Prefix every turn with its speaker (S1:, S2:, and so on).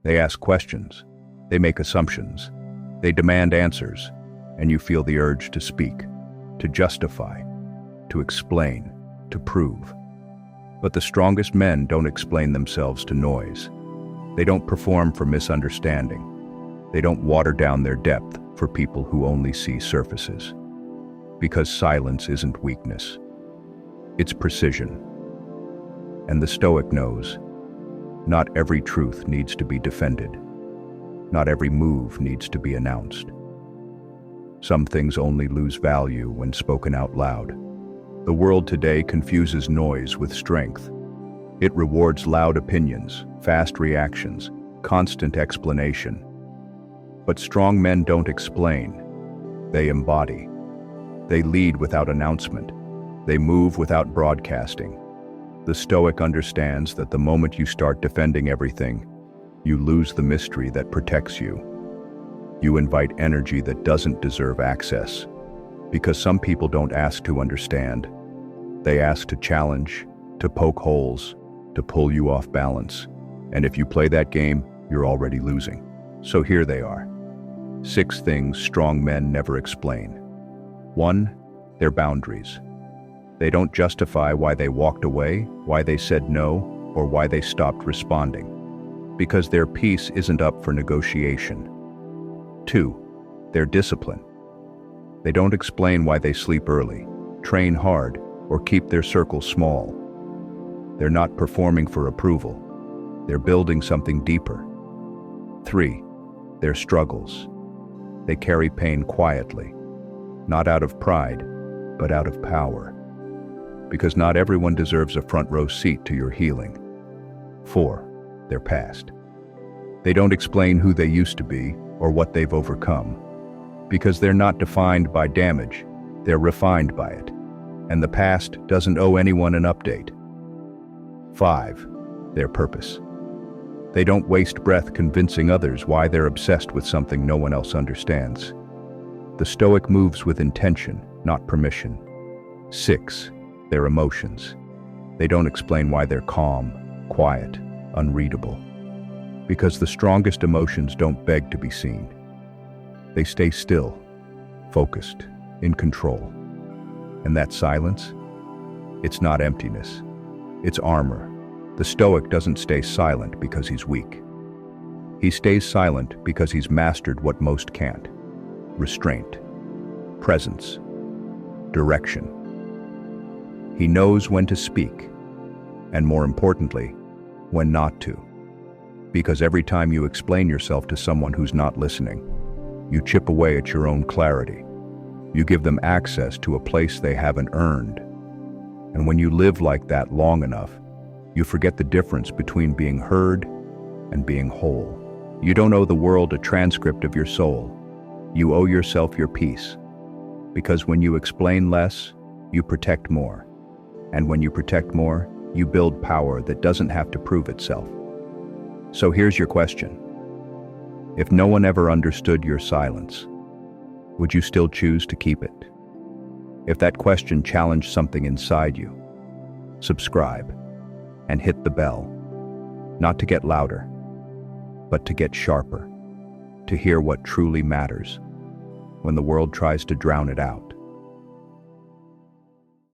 S1: They ask questions, they make assumptions, they demand answers, and you feel the urge to speak, to justify, to explain, to prove. But the strongest men don't explain themselves to noise. They don't perform for misunderstanding. They don't water down their depth for people who only see surfaces. Because silence isn't weakness. It's precision. And the Stoic knows, not every truth needs to be defended. Not every move needs to be announced. Some things only lose value when spoken out loud. The world today confuses noise with strength. It rewards loud opinions, fast reactions, constant explanation. But strong men don't explain. They embody. They lead without announcement. They move without broadcasting. The Stoic understands that the moment you start defending everything, you lose the mystery that protects you. You invite energy that doesn't deserve access. Because some people don't ask to understand. They ask to challenge, to poke holes, to pull you off balance. And if you play that game, you're already losing. So here they are. 6 things strong men never explain. 1. Their boundaries. They don't justify why they walked away, why they said no, or why they stopped responding. Because their peace isn't up for negotiation. 2. Their discipline. They don't explain why they sleep early, train hard, or keep their circle small. They're not performing for approval. They're building something deeper. 3. Their struggles. They carry pain quietly, not out of pride, but out of power. Because not everyone deserves a front row seat to your healing. 4. Their past. They don't explain who they used to be or what they've overcome. Because they're not defined by damage, they're refined by it. And the past doesn't owe anyone an update. 5. Their purpose. They don't waste breath convincing others why they're obsessed with something no one else understands. The Stoic moves with intention, not permission. 6. Their emotions. They don't explain why they're calm, quiet, unreadable. Because the strongest emotions don't beg to be seen. They stay still, focused, in control. And that silence? It's not emptiness. It's armor. The Stoic doesn't stay silent because he's weak. He stays silent because he's mastered what most can't. Restraint, presence, direction. He knows when to speak, and more importantly, when not to. Because every time you explain yourself to someone who's not listening, you chip away at your own clarity. You give them access to a place they haven't earned. And when you live like that long enough, you forget the difference between being heard and being whole. You don't owe the world a transcript of your soul. You owe yourself your peace. Because when you explain less, you protect more. And when you protect more, you build power that doesn't have to prove itself. So here's your question. If no one ever understood your silence, would you still choose to keep it? If that question challenged something inside you, subscribe and hit the bell. Not to get louder, but to get sharper, to hear what truly matters when the world tries to drown it out.